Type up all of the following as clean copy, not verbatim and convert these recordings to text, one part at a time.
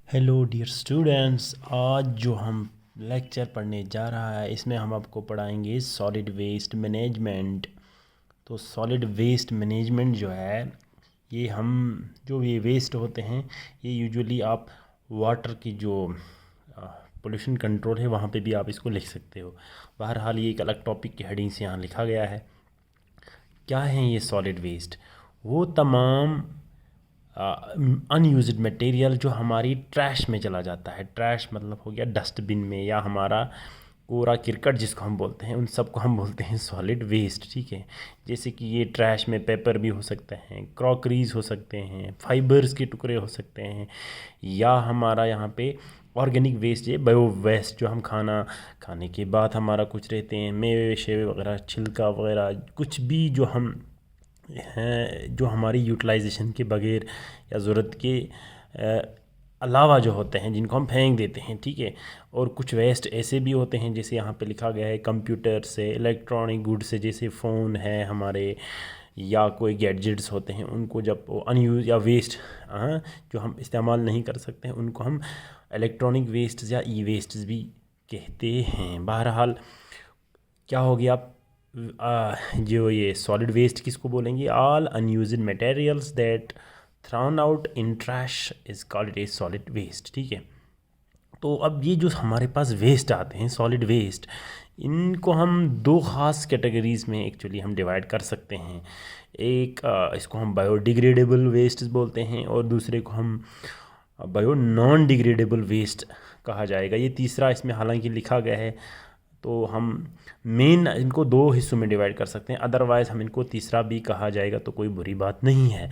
Hello dear students, आज जो हम लेक्चर पढ़ने जा रहा है इसमें हम आपको पढ़ाएंगे सॉलिड वेस्ट मैनेजमेंट। तो सॉलिड वेस्ट मैनेजमेंट जो है ये हम जो ये वेस्ट होते हैं ये यूजुअली आप वाटर की जो पोल्यूशन कंट्रोल है वहाँ पे भी आप इसको लिख सकते हो। बहरहाल ये एक अलग टॉपिक की हेडिंग से यहाँ लिखा गया है। क्या है ये सॉलिड वेस्ट? वो तमाम अनयूज्ड मटेरियल जो हमारी ट्रैश में चला जाता है। ट्रैश मतलब हो गया डस्टबिन में, या हमारा कूड़ा करकट जिसको हम बोलते हैं, उन सब को हम बोलते हैं सॉलिड वेस्ट। ठीक है, जैसे कि ये ट्रैश में पेपर भी हो सकते हैं, क्रॉकरीज हो सकते हैं, फाइबर्स के टुकड़े हो सकते हैं, या हमारा यहाँ पे ऑर्गेनिक वेस्ट है, बायो वेस्ट, जो हम खाने के बाद हमारा कुछ रहते हैं, मेवे शेवे वगैरह, छिलका वगैरह, कुछ भी जो हम हैं जो हमारी यूटिलाइजेशन के बगैर या ज़रूरत के अलावा जो होते हैं जिनको हम फेंक देते हैं। ठीक है, और कुछ वेस्ट ऐसे भी होते हैं जैसे यहाँ पे लिखा गया है कंप्यूटर से, इलेक्ट्रॉनिक गुड्स से, जैसे फ़ोन है हमारे, या कोई गैजेट्स होते हैं, उनको जब वो अनयूज या वेस्ट जो हम इस्तेमाल नहीं कर सकते हैं उनको हम इलेक्ट्रॉनिक वेस्ट या ई वेस्ट भी कहते हैं। बहरहाल क्या हो गया, जो ये सॉलिड वेस्ट किसको बोलेंगे? All unused materials that thrown out in trash is called a solid waste. ठीक है, तो अब ये जो हमारे पास वेस्ट आते हैं सॉलिड वेस्ट, इनको हम दो ख़ास कैटेगरीज़ में एक्चुअली हम डिवाइड कर सकते हैं। एक इसको हम बायोडिग्रेडेबल वेस्ट बोलते हैं और दूसरे को हम बायो नॉन डिग्रेडेबल वेस्ट कहा जाएगा। ये तीसरा इसमें हालांकि लिखा गया है, तो हम मेन इनको दो हिस्सों में डिवाइड कर सकते हैं, अदरवाइज़ हम इनको तीसरा भी कहा जाएगा तो कोई बुरी बात नहीं है।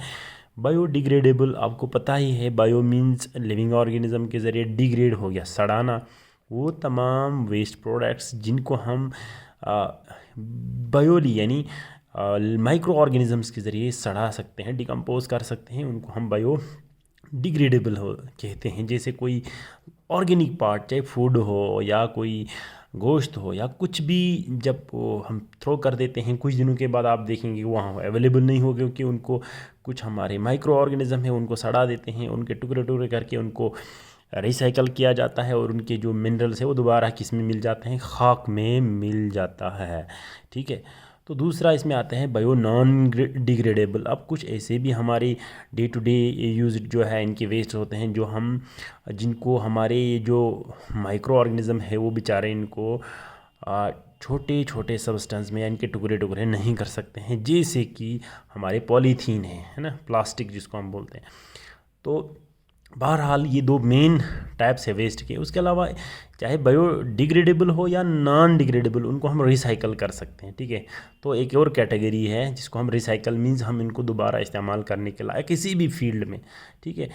बायोडिग्रेडेबल आपको पता ही है, बायो मीन्स लिविंग ऑर्गेनिज्म के ज़रिए, डिग्रेड हो गया सड़ाना। वो तमाम वेस्ट प्रोडक्ट्स जिनको हम बायोली यानी माइक्रो ऑर्गेनिजम्स के ज़रिए सड़ा सकते हैं, डिकम्पोज कर सकते हैं, उनको हम बायो डिग्रेडेबल हो कहते हैं। जैसे कोई ऑर्गेनिक पार्ट, चाहे फूड हो या कोई गोश्त हो या कुछ भी, जब वो हम थ्रो कर देते हैं कुछ दिनों के बाद आप देखेंगे वहाँ अवेलेबल नहीं हो, क्योंकि उनको कुछ हमारे माइक्रो ऑर्गेनिज्म है उनको सड़ा देते हैं, उनके टुकड़े टुकड़े करके उनको रिसाइकल किया जाता है और उनके जो मिनरल्स है वो दोबारा किस में मिल जाते हैं? खाक में मिल जाता है। ठीक है, तो दूसरा इसमें आते हैं बायो नॉन डिग्रेडेबल। अब कुछ ऐसे भी हमारी डे टू डे यूज जो है इनके वेस्ट होते हैं जो हम जिनको हमारे जो माइक्रो ऑर्गेनिज्म है वो बेचारे इनको छोटे छोटे सब्सटेंस में या इनके टुकड़े टुकड़े नहीं कर सकते हैं, जैसे कि हमारे पॉलीथीन है ना, प्लास्टिक जिसको हम बोलते हैं। तो बहरहाल ये दो मेन टाइप्स है वेस्ट के। उसके अलावा चाहे बायोडिग्रेडेबल हो या नॉन डिग्रेडेबल, उनको हम रिसाइकल कर सकते हैं। ठीक है, तो एक और कैटेगरी है जिसको हम रिसाइकल मीन्स हम इनको दोबारा इस्तेमाल करने के लायक किसी भी फील्ड में। ठीक है,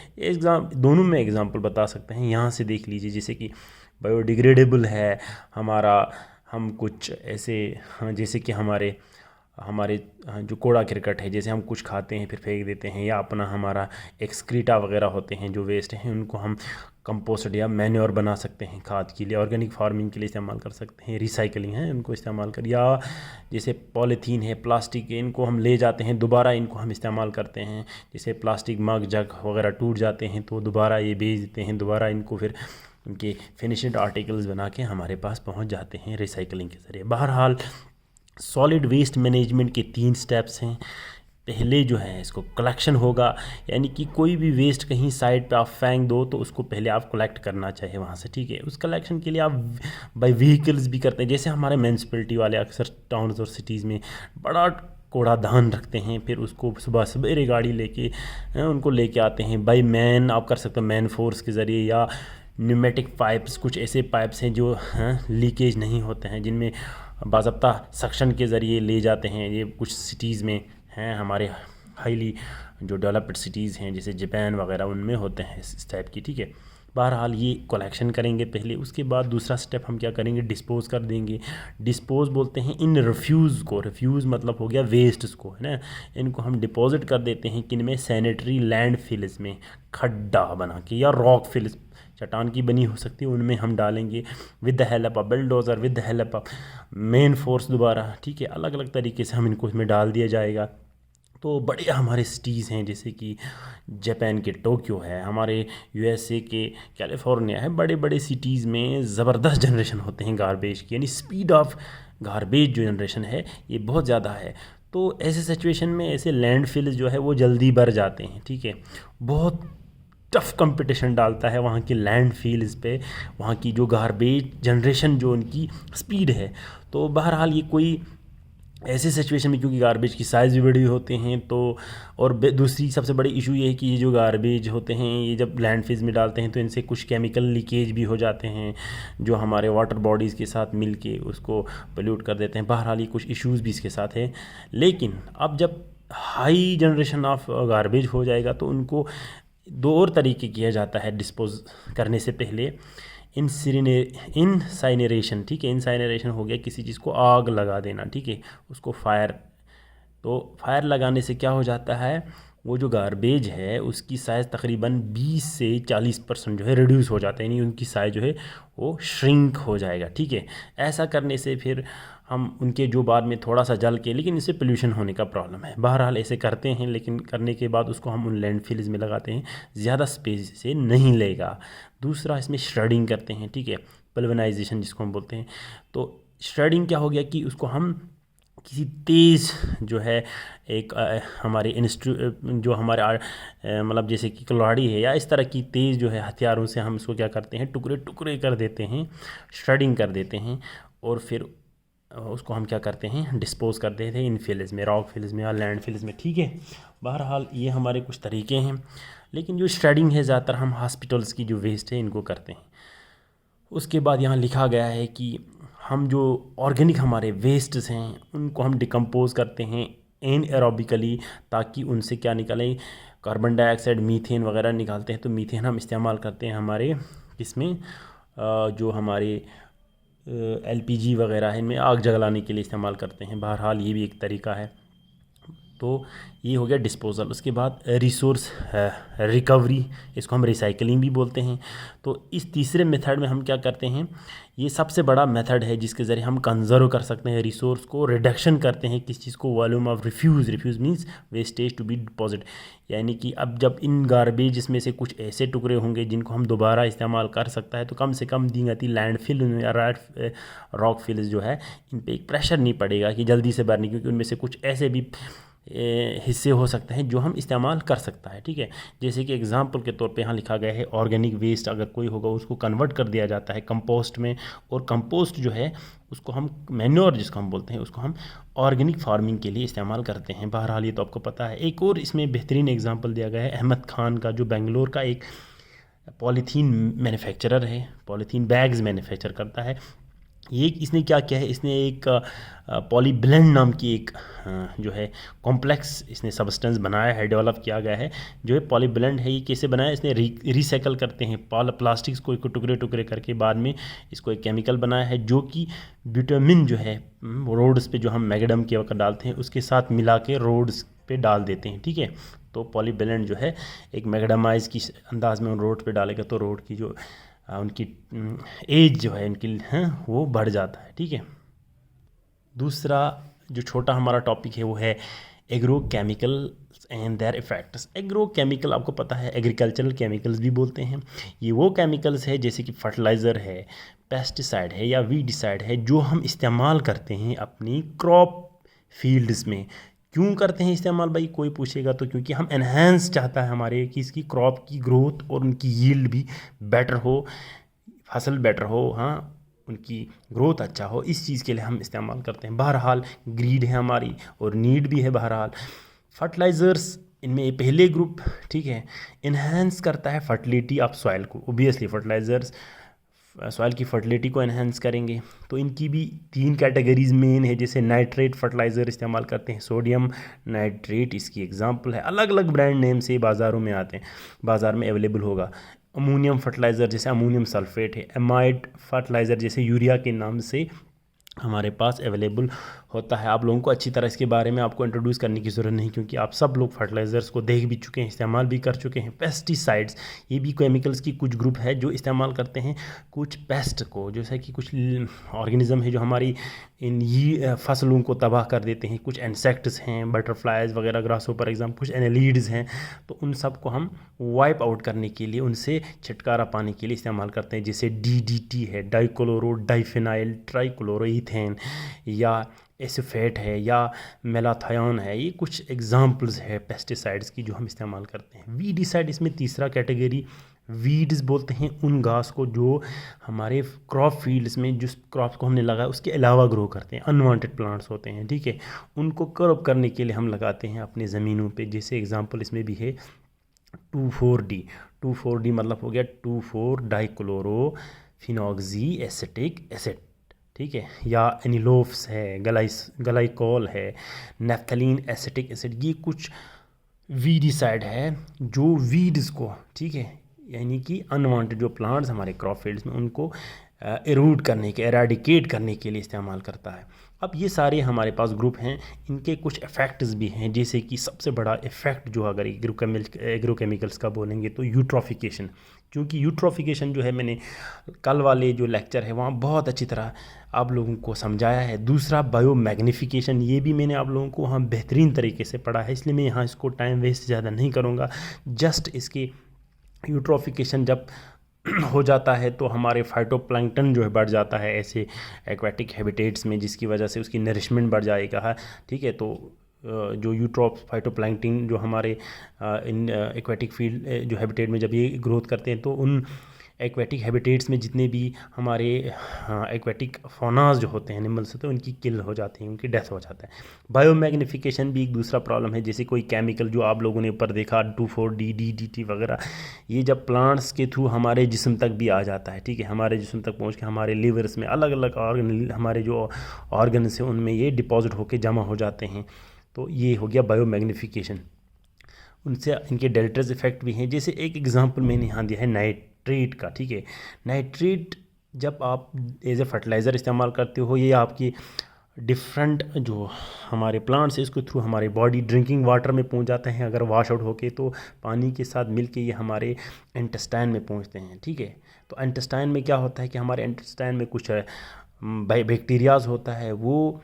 दोनों में एग्जांपल बता सकते हैं, यहाँ से देख लीजिए। जैसे कि बायोडिग्रेडेबल है हमारा, हम कुछ ऐसे जैसे कि हमारे हमारे जो कूड़ा करकट है, जैसे हम कुछ खाते हैं फिर फेंक देते हैं, या अपना हमारा एक्सक्रीटा वगैरह होते हैं जो वेस्ट हैं, उनको हम कंपोस्ट या मैन्योर बना सकते हैं, खाद के लिए, ऑर्गेनिक फार्मिंग के लिए इस्तेमाल कर सकते हैं। रिसाइकलिंग है, उनको इस्तेमाल कर, या जैसे पॉलीथीन है, प्लास्टिक है, इनको हम ले जाते हैं दोबारा, इनको हम इस्तेमाल करते हैं। जैसे प्लास्टिक मग जग वगैरह टूट जाते हैं तो दोबारा ये बेच देते हैं, दोबारा इनको फिर उनके फिनिश्ड आर्टिकल्स बना के हमारे पास पहुंच जाते हैं रिसाइकलिंग के ज़रिए। बहरहाल सॉलिड वेस्ट मैनेजमेंट के 3 स्टेप्स हैं। पहले जो है इसको कलेक्शन होगा, यानी कि कोई भी वेस्ट कहीं साइड पे आप फेंक दो तो उसको पहले आप कलेक्ट करना चाहिए वहाँ से। ठीक है, उस कलेक्शन के लिए आप बाई व्हीकल्स भी करते हैं, जैसे हमारे म्यूनसिपलिटी वाले अक्सर टाउन्स और सिटीज़ में बड़ा कूड़ादान रखते हैं, फिर उसको सुबह सवेरे गाड़ी लेके उनको लेके आते हैं। बाई मैन आप कर सकते हो, मैन फोर्स के ज़रिए, या न्यूमेटिक पाइप्स, कुछ ऐसे पाइप्स हैं जो लीकेज नहीं होते हैं, जिनमें बाज़ाब्ता सक्शन के ज़रिए ले जाते हैं। ये कुछ सिटीज़ में हैं हमारे, हाईली जो डेवलप्ड सिटीज़ हैं जैसे जापान वगैरह, उनमें होते हैं इस टाइप की। ठीक है, बहरहाल ये कलेक्शन करेंगे पहले, उसके बाद दूसरा स्टेप हम क्या करेंगे? डिस्पोज कर देंगे। डिस्पोज बोलते हैं इन रिफ्यूज़ को, रिफ्यूज़ मतलब हो गया वेस्ट्स को, है ना। इनको हम डिपॉजिट कर देते हैं किन में? सैनिटरी लैंड फिल्स में, खड्डा बना के, या रॉक फिल्स चट्टान की बनी हो सकती है, उनमें हम डालेंगे with the help of bulldozer, with the help of main force दोबारा। ठीक है, अलग अलग तरीके से हम इनको इसमें डाल दिया जाएगा। तो बड़े हमारे सिटीज़ हैं जैसे कि जापान के टोक्यो है, हमारे यूएसए के कैलिफोर्निया है, बड़े बड़े सिटीज़ में ज़बरदस्त जनरेशन होते हैं गारबेज की, यानी स्पीड ऑफ गारबेज जो जनरेशन है ये बहुत ज़्यादा है। तो ऐसे सिचुएशन में ऐसे लैंडफिल जो है वो जल्दी भर जाते हैं, ठीक है। बहुत टफ कंपटीशन डालता है वहाँ की लैंडफिल्स पे, वहाँ की जो गारबेज जनरेशन जो उनकी स्पीड है। तो बहरहाल ये कोई ऐसे सिचुएशन में, क्योंकि गार्बेज की साइज़ भी बड़ी होते हैं, तो और दूसरी सबसे बड़ी इशू ये है कि ये जो गार्बेज होते हैं ये जब लैंडफिल्स में डालते हैं तो इनसे कुछ केमिकल लीकेज भी हो जाते हैं जो हमारे वाटर बॉडीज़ के साथ मिल के उसको पोल्यूट कर देते हैं। बहरहाल ये कुछ इश्यूज़ भी इसके साथ हैं। लेकिन अब जब हाई जनरेशन ऑफ गार्बेज हो जाएगा तो उनको दो और तरीके किया जाता है डिस्पोज करने से पहले। इनसाइनरेशन, ठीक है। इनसाइनरेशन हो गया किसी चीज़ को आग लगा देना, ठीक है, उसको फायर। तो फायर लगाने से क्या हो जाता है, वो जो गार्बेज है उसकी साइज़ तकरीबन 20 से 40% जो है रिड्यूस हो जाता है, यानी उनकी साइज़ जो है वो श्रिंक हो जाएगा, ठीक है। ऐसा करने से फिर हम उनके जो बाद में थोड़ा सा जल के, लेकिन इससे पोल्यूशन होने का प्रॉब्लम है। बहरहाल ऐसे करते हैं, लेकिन करने के बाद उसको हम उन लैंडफिल्स में लगाते हैं, ज़्यादा स्पेस से नहीं लेगा। दूसरा इसमें श्रेडिंग करते हैं, ठीक है, पल्वनाइजेशन जिसको हम बोलते हैं। तो श्रेडिंग क्या हो गया कि उसको हम किसी तेज़ जो है एक हमारे जो हमारे मतलब जैसे कि कुल्हाड़ी है या इस तरह की तेज़ जो है हथियारों से हम इसको क्या करते हैं, टुकड़े टुकड़े कर देते हैं, श्रेडिंग कर देते हैं, और फिर उसको हम क्या करते हैं, डिस्पोज कर देते हैं इन फिल्स में, रॉक फिल्स में या लैंड फिल्स में, ठीक है। बहरहाल ये हमारे कुछ तरीके हैं। लेकिन जो श्रेडिंग है ज़्यादातर हम हॉस्पिटल्स की जो वेस्ट है इनको करते हैं। उसके बाद यहाँ लिखा गया है कि हम जो ऑर्गेनिक हमारे वेस्ट्स हैं उनको हम डिकम्पोज करते हैं एनएरोबिकली, ताकि उनसे क्या निकलें, कार्बन डाइऑक्साइड, मीथेन वगैरह निकालते हैं। तो मीथेन हम इस्तेमाल करते हैं हमारे इसमें जो हमारे एलपीजी वगैरह है इनमें आग जलाने के लिए इस्तेमाल करते हैं। बहरहाल ये भी एक तरीका है। तो ये हो गया डिस्पोज़ल। उसके बाद रिसोर्स रिकवरी, इसको हम रिसाइकलिंग भी बोलते हैं। तो इस तीसरे मेथड में हम क्या करते हैं, ये सबसे बड़ा मेथड है जिसके ज़रिए हम कंज़र्व कर सकते हैं रिसोर्स को, रिडक्शन करते हैं किस चीज़ को, volume of refuse means wastage to be deposit. यानी कि अब जब इन गार्बेज में से कुछ ऐसे टुकड़े होंगे जिनको हम दोबारा इस्तेमाल कर सकता है, तो कम से कम दीगती लैंडफिल या रॉक फिल्स जो है इन पर एक प्रेशर नहीं पड़ेगा कि जल्दी से भरने, क्योंकि उनमें से कुछ ऐसे भी हिस्से हो सकते हैं जो हम इस्तेमाल कर सकता है, ठीक है। जैसे कि एग्जांपल के तौर पे यहाँ लिखा गया है ऑर्गेनिक वेस्ट अगर कोई होगा उसको कन्वर्ट कर दिया जाता है कंपोस्ट में, और कंपोस्ट जो है उसको हम मैन्योर जिसको हम बोलते हैं उसको हम ऑर्गेनिक फार्मिंग के लिए इस्तेमाल करते हैं। बहरहाल ये तो आपको पता है। एक और इसमें बेहतरीन एग्जाम्पल दिया गया है अहमद खान का, जो बेंगलोर का एक पॉलीथीन मैन्युफैक्चरर है, पॉलीथीन बैग्स मैन्युफैक्चर करता है। ये इसने क्या किया है, इसने एक पॉलीब्लेंड नाम की एक जो है कॉम्प्लेक्स इसने सब्सटेंस बनाया है, डेवलप किया गया है, जो है पॉलीब्लेंड है। ये कैसे बनाया, इसने रिसाइकल करते हैं प्लास्टिक्स को टुकड़े टुकड़े करके बाद में इसको एक केमिकल बनाया है जो कि विटामिन जो है रोड्स पे जो हम मैगडम के वक्त डालते हैं उसके साथ मिला के रोड्स पे डाल देते हैं, ठीक है। तो पॉलीब्लेंड जो है एक मैगडमाइज की अंदाज में उन रोड पे डालेगा तो रोड की जो उनकी एज जो है उनकी वो बढ़ जाता है, ठीक है। दूसरा जो छोटा हमारा टॉपिक है वो है agro chemical and their effects. Agro chemical आपको पता है एग्रीकल्चरल केमिकल्स भी बोलते हैं। ये वो केमिकल्स है जैसे कि फर्टिलाइज़र है, पेस्टिसाइड है या वीडिसाइड है जो हम इस्तेमाल करते हैं अपनी क्रॉप फील्ड्स में। क्यों करते हैं इस्तेमाल भाई, कोई पूछेगा तो क्योंकि हम एनहेंस चाहता है हमारे कि इसकी क्रॉप की ग्रोथ और उनकी यील्ड भी बेटर हो, फसल बेटर हो, हाँ उनकी ग्रोथ अच्छा हो, इस चीज़ के लिए हम इस्तेमाल करते हैं। बहरहाल ग्रीड है हमारी और नीड भी है। बहरहाल फर्टिलाइज़र्स इनमें पहले ग्रुप, ठीक है, इन्हेंस करता है फर्टिलिटी ऑफ सॉइल को। ओबियसली फर्टिलाइज़र्स सॉइल की फर्टिलिटी को एनहेंस करेंगे। तो इनकी भी 3 कैटेगरीज मेन है, जैसे नाइट्रेट फर्टिलाइज़र इस्तेमाल करते हैं, सोडियम नाइट्रेट इसकी एग्जांपल है, अलग अलग ब्रांड नेम से बाज़ारों में आते हैं, बाज़ार में अवेलेबल होगा। अमोनियम फर्टिलाइज़र जैसे अमोनियम सल्फेट है, एमाइड फर्टिलाइज़र जैसे यूरिया के नाम से हमारे पास अवेलेबल होता है। आप लोगों को अच्छी तरह इसके बारे में आपको इंट्रोड्यूस करने की ज़रूरत नहीं, क्योंकि आप सब लोग फर्टिलाइज़र्स को देख भी चुके हैं, इस्तेमाल भी कर चुके हैं। पेस्टिसाइड्स, ये भी केमिकल्स की कुछ ग्रुप है जो इस्तेमाल करते हैं कुछ पेस्ट को, जैसे कि कुछ ऑर्गेनिज्म है जो हमारी इन ये फसलों को तबाह कर देते हैं। कुछ इंसेक्ट्स हैं, बटरफ्लाइज वगैरह, ग्रासहोपर एग्जाम, कुछ एनेलिड्स हैं। तो उन सब को हम वाइप आउट करने के लिए, उनसे छुटकारा पाने के लिए इस्तेमाल करते हैं, जैसे DDT है, डाइक्लोरो डाइफेनाइल ट्राइक्लोरोईथेन, या एसोफेट है, या मेलाथायोन है। ये कुछ एग्जाम्पल्स है पेस्टिसाइड्स की जो हम इस्तेमाल करते हैं। वीडिसाइड इसमें तीसरा कैटेगरी। वीड्स बोलते हैं उन घास को जो हमारे क्रॉप फील्ड्स में, जिस क्रॉप को हमने लगाया उसके अलावा ग्रो करते हैं, अनवांटेड प्लांट्स होते हैं, ठीक है। उनको कर्व करने के लिए हम लगाते हैं अपने ज़मीनों पे। जैसे एग्जांपल इसमें भी है 2,4-D। 2,4-D मतलब हो गया 2,4 डाइक्लोरोफिनॉक्सी एसिटिक एसिड, ठीक है। या एनिलोफ्स है, गलाइकोल है, नेफ्थलीन एसिटिक एसिड। ये कुछ वीडिसाइड है जो वीड्स को, ठीक है, यानी कि अनवांटेड जो प्लांट्स हमारे क्रॉप फील्ड्स में, उनको एरूट करने के, एराडिकेट करने के लिए इस्तेमाल करता है। अब ये सारे हमारे पास ग्रुप हैं, इनके कुछ इफ़ेक्ट्स भी हैं। जैसे कि सबसे बड़ा इफ़ेक्ट जो अगर एग्रोकेमिकल्स का बोलेंगे तो यूट्रोफिकेशन। क्योंकि यूट्रोफिकेशन जो है, मैंने कल वाले जो लेक्चर है वहाँ बहुत अच्छी तरह आप लोगों को समझाया है। दूसरा बायोमैग्निफिकेशन, ये भी मैंने आप लोगों को वहाँ बेहतरीन तरीके से पढ़ा है, इसलिए मैं यहाँ इसको टाइम वेस्ट ज़्यादा नहीं करूँगा। जस्ट इसके यूट्रोफिकेशन जब हो जाता है तो हमारे फाइटोप्लैंक्टन जो है बढ़ जाता है ऐसे एक्वेटिक हैबिटेट्स में, जिसकी वजह से उसकी नरिशमेंट बढ़ जाएगा, ठीक है। तो जो यूट्रोप फाइटोप्लैंक्टन जो हमारे इन एक्वेटिक फील्ड जो हैबिटेट में जब ये ग्रोथ करते हैं, तो उन एक्वेटिक हैबिटेट्स में जितने भी हमारे एक्वेटिक फौनाज जो होते हैं, एनिमल्स होते हैं, उनकी किल हो जाती है, उनकी डेथ हो जाता है। बायोमैग्निफिकेशन भी एक दूसरा प्रॉब्लम है। जैसे कोई केमिकल जो आप लोगों ने ऊपर देखा 2,4-D, DDT वगैरह, ये जब प्लांट्स के थ्रू हमारे जिस्म तक भी आ जाता है, ठीक है, हमारे जिस्म तक पहुँच के हमारे लीवर्स में, अलग अलग ऑर्गन, हमारे जो ऑर्गन्स हैं उनमें ये डिपॉजिट होकर जमा हो जाते हैं। तो ये हो गया बायोमैग्निफिकेशन। उनसे इनके डेलेटर्स इफेक्ट भी हैं। जैसे एक एग्जांपल मैंने यहाँ दिया है नाइट्रेट का, ठीक है। नाइट्रेट जब आप एज ए फर्टिलाइज़र इस्तेमाल करते हो, ये आपकी डिफरेंट जो हमारे प्लांट्स है इसके थ्रू हमारे बॉडी ड्रिंकिंग वाटर में पहुंच जाते हैं। अगर वॉश आउट होके तो पानी के साथ मिलके ये हमारे इंटेस्टाइन में पहुंचते हैं, ठीक है। तो इंटेस्टाइन में क्या होता है कि हमारे इंटेस्टाइन में कुछ बैक्टीरियाज होता है, वो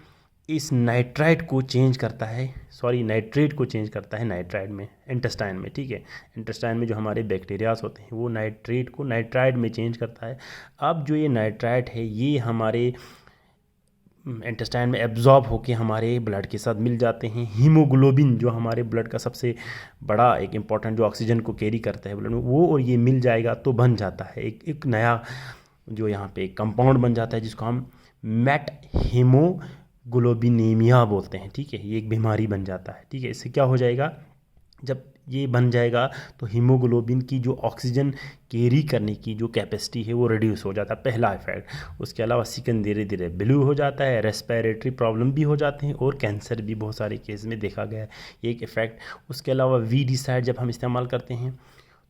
इस नाइट्राइट को चेंज करता है, नाइट्रेट को चेंज करता है नाइट्राइड में, इंटेस्टाइन में, ठीक है। इंटेस्टाइन में जो हमारे बैक्टीरियाज होते हैं वो नाइट्रेट को नाइट्राइड में चेंज करता है। अब जो ये नाइट्राइट है ये हमारे इंटेस्टाइन में एब्जॉर्ब होके हमारे ब्लड के साथ मिल जाते हैं। हीमोग्लोबिन जो हमारे ब्लड का सबसे बड़ा एक इम्पॉर्टेंट जो ऑक्सीजन को कैरी करता है ब्लड में, वो और ये मिल जाएगा तो बन जाता है एक नया जो यहाँ पे एक कंपाउंड बन जाता है, जिसको हम मेट हीमोग्लोबिनेमिया बोलते हैं, ठीक है। ये एक बीमारी बन जाता है, ठीक है। इससे क्या हो जाएगा, जब ये बन जाएगा तो हीमोग्लोबिन की जो ऑक्सीजन कैरी करने की जो कैपेसिटी है वो रिड्यूस हो जाता है, पहला इफेक्ट। उसके अलावा सिकन धीरे धीरे ब्लू हो जाता है, रेस्पिरेटरी प्रॉब्लम भी हो जाते हैं, और कैंसर भी बहुत सारे केस में देखा गया है, ये एक इफ़ेक्ट। उसके अलावा वीडिसाइड जब हम इस्तेमाल करते हैं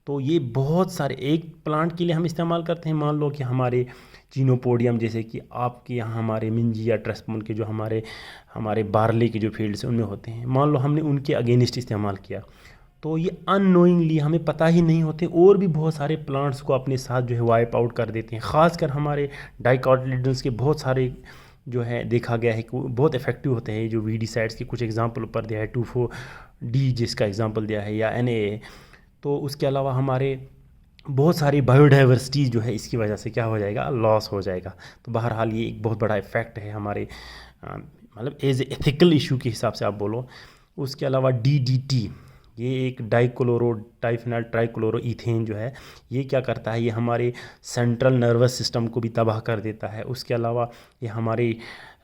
तो ये बहुत सारे एक प्लांट के लिए हम इस्तेमाल करते हैं। मान लो कि हमारे चीनोपोडियम, जैसे कि आपके यहाँ हमारे मिंजी या ट्रेस्पोन के जो हमारे बार्ले के जो फील्ड्स हैं उनमें होते हैं, मान लो हमने उनके अगेंस्ट इस्तेमाल किया, तो ये अननोइंगली हमें पता ही नहीं होते और भी बहुत सारे प्लांट्स को अपने साथ जो है वाइप आउट कर देते हैं। ख़ासकर हमारे डाइकोटिलेडन्स के बहुत सारे जो है देखा गया है कि बहुत इफेक्टिव होते हैं। जो वीडिसाइड्स के कुछ एग्जांपल ऊपर दिया है, 2,4-D जिसका एग्जांपल दिया है, या NA। तो उसके अलावा हमारे बहुत सारी बायोडाइवर्सिटी जो है इसकी वजह से क्या हो जाएगा, लॉस हो जाएगा। तो बहरहाल ये एक बहुत बड़ा इफ़ेक्ट है हमारे मतलब एज एथिकल इशू के हिसाब से आप बोलो। उसके अलावा DDT, ये एक डाइफेनाइल ट्राइक्लोरोईथेन जो है, ये क्या करता है, ये हमारे सेंट्रल नर्वस सिस्टम को भी तबाह कर देता है। उसके अलावा ये हमारे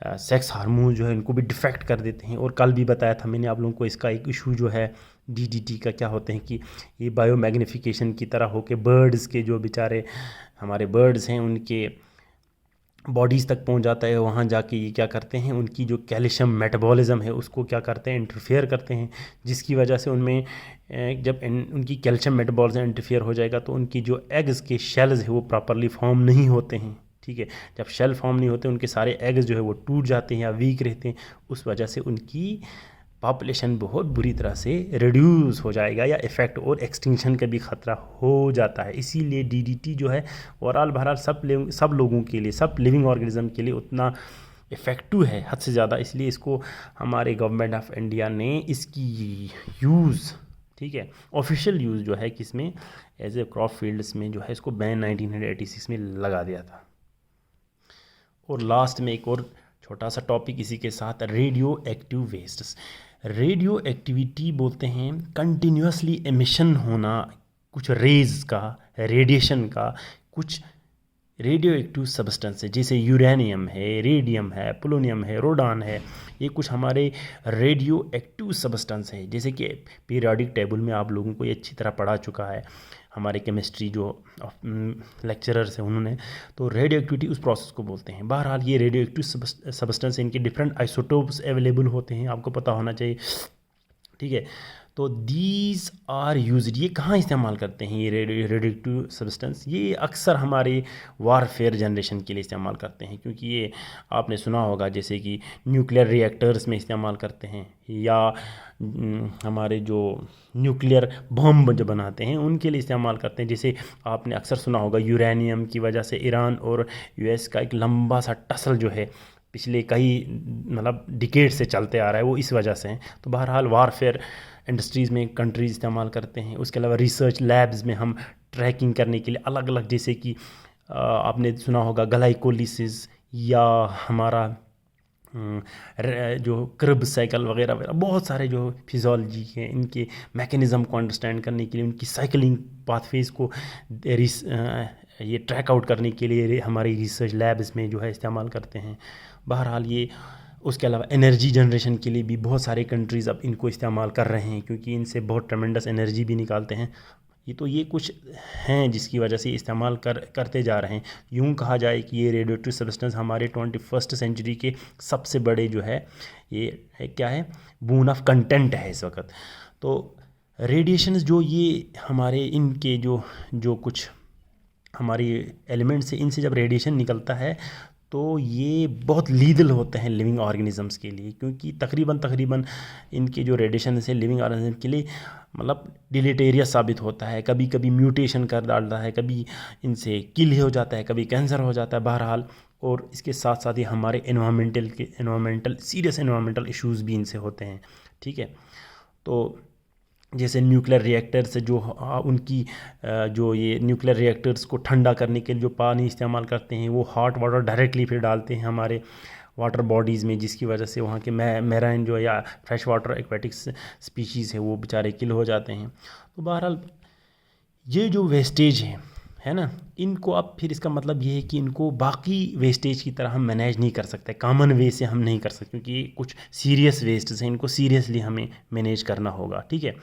सेक्स हार्मोन जो है इनको भी डिफेक्ट कर देते हैं। और कल भी बताया था मैंने आप लोगों को इसका एक इशू जो है DDT का, क्या होते हैं कि ये बायोमैग्निफिकेशन की तरह होके बर्ड्स के जो बेचारे हमारे बर्ड्स हैं उनके बॉडीज़ तक पहुंच जाता है। वहाँ जाके ये क्या करते हैं, उनकी जो कैल्शियम मेटाबॉलिज्म है उसको क्या करते हैं, इंटरफेयर करते हैं, जिसकी वजह से उनमें जब उनकी कैल्शियम मेटाबॉलिज्म इंटरफेयर हो जाएगा तो उनकी जो एग्स के शेल्स है वो प्रॉपरली फॉर्म नहीं होते हैं, ठीक है। जब शेल फॉर्म नहीं होते, उनके सारे एग्स जो है वो टूट जाते हैं या वीक रहते हैं, उस वजह से उनकी पॉपुलेशन बहुत बुरी तरह से रिड्यूस हो जाएगा या इफ़ेक्ट और एक्सटिंक्शन का भी ख़तरा हो जाता है। इसीलिए DDT जो है ओवरऑल बहरहाल सब लोगों के लिए, सब लिविंग ऑर्गेनिज्म के लिए उतना इफ़ेक्टिव है हद से ज़्यादा, इसलिए इसको हमारे गवर्नमेंट ऑफ इंडिया ने इसकी यूज़, ठीक है, ऑफिशियल यूज़ जो है किसमें, एज ए क्रॉप फील्ड्स में जो है इसको बैन 1986 में लगा दिया था। और लास्ट में एक और छोटा सा टॉपिक इसी के साथ, radio active wastes. Radio activity बोलते हैं कंटिन्यूसली एमिशन होना कुछ रेज का, रेडिएशन का, कुछ रेडियो एक्टिव सब्सटेंस है, जैसे यूरेनियम है, रेडियम है, पोलोनियम है, रोडान है, ये कुछ हमारे रेडियो एक्टिव सब्सटेंस है, जैसे कि पीरियोडिक टेबल में आप लोगों को ये अच्छी तरह पढ़ा चुका है हमारे केमिस्ट्री जो लेक्चरर्स हैं उन्होंने, तो रेडियो एक्टिविटी उस प्रोसेस को बोलते हैं। बहरहाल ये रेडियो एक्टिव सब्सटेंस, इनके डिफरेंट आइसोटोप्स अवेलेबल होते हैं, आपको पता होना चाहिए, ठीक है। तो दीज आर यूज्ड, ये कहाँ इस्तेमाल करते हैं ये रेडियोएक्टिव सब्सटेंस, ये अक्सर हमारे वारफेयर जनरेशन के लिए इस्तेमाल करते हैं, क्योंकि ये आपने सुना होगा जैसे कि न्यूक्लियर रिएक्टर्स में इस्तेमाल करते हैं, या हमारे जो न्यूक्लियर बम जो बनाते हैं उनके लिए इस्तेमाल करते हैं। जैसे आपने अक्सर सुना होगा यूरेनियम की वजह से ईरान और US का एक लंबा सा टसल जो है पिछले कई मतलब डिकेड से चलते आ रहा है, वो इस वजह से है। तो बहरहाल वारफेयर इंडस्ट्रीज़ में कंट्रीज इस्तेमाल करते हैं। उसके अलावा रिसर्च लैब्स में हम ट्रैकिंग करने के लिए अलग अलग, जैसे कि आपने सुना होगा ग्लाइकोलिसिस, या हमारा जो क्रिब साइकिल वगैरह वगैरह, बहुत सारे जो फिजियोलॉजी है इनके मैकेनिज़्म को अंडरस्टैंड करने के लिए, उनकी साइकिलिंग पाथवेज को ये ट्रैक आउट करने के लिए हमारी रिसर्च लैब्स में जो है इस्तेमाल करते हैं। बहरहाल ये, उसके अलावा एनर्जी जनरेशन के लिए भी बहुत सारे कंट्रीज़ अब इनको इस्तेमाल कर रहे हैं, क्योंकि इनसे बहुत ट्रेमेंडस एनर्जी भी निकालते हैं। ये कुछ हैं जिसकी वजह से इस्तेमाल करते जा रहे हैं। यूँ कहा जाए कि ये रेडियोएक्टिव सब्सटेंस हमारे 21st सेंचुरी के सबसे बड़े जो है ये है, क्या है, बून ऑफ कंटेंट है इस वक्त। तो रेडिएशंस जो ये हमारे इनके जो कुछ हमारी एलिमेंट्स है, इनसे जब रेडिएशन निकलता है तो ये बहुत लीदल होते हैं लिविंग ऑर्गेनिजम्स के लिए, क्योंकि तकरीबन इनके जो रेडिएशन है लिविंग ऑर्गेनिज्म के लिए मतलब डिलीटेरियस साबित होता है। कभी कभी म्यूटेशन कर डालता है, कभी इनसे किल हो जाता है, कभी कैंसर हो जाता है बहरहाल। और इसके साथ साथ ही हमारे सीरियस एनवायरमेंटल इश्यूज़ भी इनसे होते हैं, ठीक है। तो जैसे न्यूक्लियर रिएक्टर्स जो उनकी जो ये न्यूक्लियर रिएक्टर्स को ठंडा करने के लिए जो पानी इस्तेमाल करते हैं, वो हॉट वाटर डायरेक्टली फिर डालते हैं हमारे वाटर बॉडीज़ में, जिसकी वजह से वहाँ के मैराइन जो या फ्रेश वाटर एक्वेटिक्स स्पीशीज़ है वो बेचारे किल हो जाते हैं। तो बहरहाल ये जो वेस्टेज है ना, इनको अब फिर इसका मतलब ये है कि इनको बाकी वेस्टेज की तरह हम मैनेज नहीं कर सकते, कॉमन वे से हम नहीं कर सकते, क्योंकि ये कुछ सीरियस वेस्ट हैं, इनको सीरियसली हमें मैनेज करना होगा, ठीक है।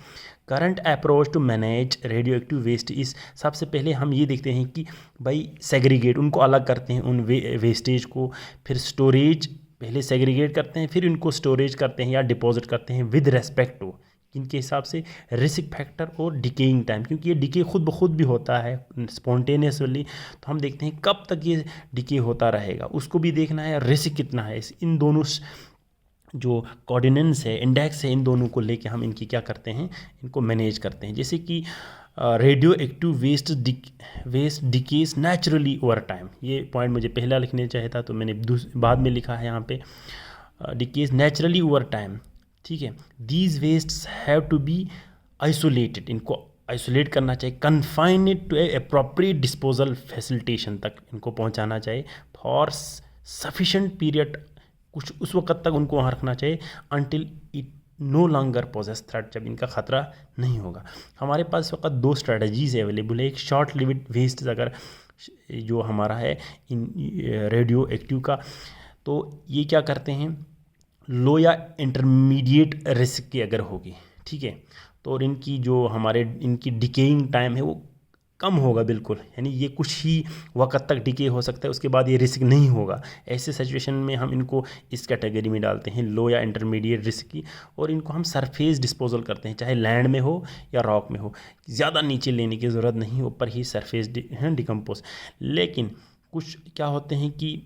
Current approach to manage radioactive waste is, सबसे पहले हम ये देखते हैं कि भाई सेग्रीगेट, उनको अलग करते हैं उन वेस्टेज को, फिर स्टोरेज, पहले सेग्रीगेट करते हैं, फिर इनको स्टोरेज करते हैं या डिपॉजिट करते हैं विद रेस्पेक्ट टू इनके हिसाब से रिस्क फैक्टर और डिकेइंग टाइम, क्योंकि ये डिके खुद ब खुद भी होता है स्पॉन्टेनियसली। तो हम देखते हैं कब तक ये डिके होता रहेगा, उसको भी देखना है, रिस्क कितना है। इन दोनों जो कोऑर्डिनेट्स है, इंडेक्स है, इन दोनों को लेके हम इनकी क्या करते हैं, इनको मैनेज करते हैं। जैसे कि radioactive waste decays naturally over time, ये पॉइंट मुझे पहला लिखने चाहिए था तो मैंने बाद में लिखा है यहाँ पे, डिकेज नेचुरली ओवर टाइम, ठीक है। These wastes have to be isolated, इनको आइसोलेट करना चाहिए, confine it to appropriate disposal facilitation तक इनको पहुंचाना चाहिए फॉर सफिशेंट पीरियड, कुछ उस वक्त तक उनको वहाँ रखना चाहिए until it no longer poses threat, जब इनका ख़तरा नहीं होगा। हमारे पास इस वक्त दो स्ट्रेटजीज अवेलेबल है। एक शॉर्ट लिविड वेस्ट अगर जो हमारा है इन रेडियो एक्टिव का, तो ये क्या करते हैं, लो या इंटरमीडिएट रिस्क की अगर होगी, ठीक है, तो और इनकी जो इनकी डिकेइंग टाइम है वो कम होगा बिल्कुल, यानी ये कुछ ही वक्त तक डिके हो सकता है, उसके बाद ये रिस्क नहीं होगा। ऐसे सिचुएशन में हम इनको इस कैटेगरी में डालते हैं, लो या इंटरमीडिएट रिस्क की, और इनको हम सरफेस डिस्पोजल करते हैं, चाहे लैंड में हो या रॉक में हो। ज़्यादा नीचे लेने की ज़रूरत नहीं, ऊपर ही सरफेस डिकम्पोज। लेकिन कुछ क्या होते हैं कि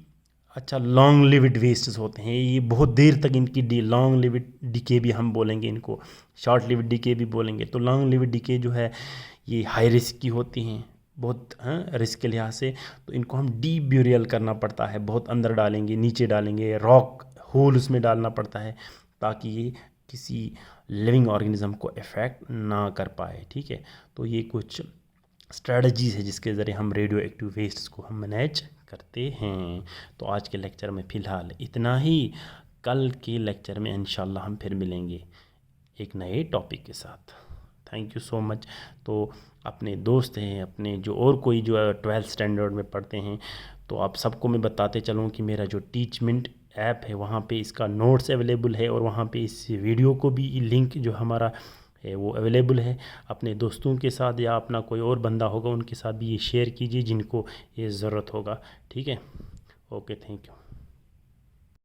अच्छा लॉन्ग लिविड वेस्ट्स होते हैं, ये बहुत देर तक इनकी लॉन्ग लिविड डिके भी हम बोलेंगे, इनको शॉर्ट लिविड डिके भी बोलेंगे। तो लॉन्ग लिविड डिके जो है ये हाई रिस्क की होती हैं बहुत, रिस्क के लिहाज से। तो इनको हम डीप ब्यूरियल करना पड़ता है, बहुत अंदर डालेंगे, नीचे डालेंगे, रॉक होल उसमें डालना पड़ता है ताकि ये किसी लिविंग ऑर्गेनिज्म को इफ़ेक्ट ना कर पाए। ठीक है, तो ये कुछ स्ट्रेटजीज़ है जिसके ज़रिए हम रेडियो एक्टिव वेस्ट्स को हम मैनेज करते हैं। तो आज के लेक्चर में फ़िलहाल इतना ही, कल के लेक्चर में इंशाल्लाह हम फिर मिलेंगे एक नए टॉपिक के साथ। Thank you so much. तो अपने दोस्त हैं, अपने जो और कोई जो 12th स्टैंडर्ड में पढ़ते हैं, तो आप सबको मैं बताते चलूँ कि मेरा जो टीचमेंट ऐप है वहाँ पे इसका नोट्स अवेलेबल है, और वहाँ पे इस वीडियो को भी लिंक जो हमारा है वो अवेलेबल है। अपने दोस्तों के साथ या अपना कोई और बंदा होगा उनके साथ भी ये शेयर कीजिए जिनको ये ज़रूरत होगा। ठीक है, ओके, थैंक यू।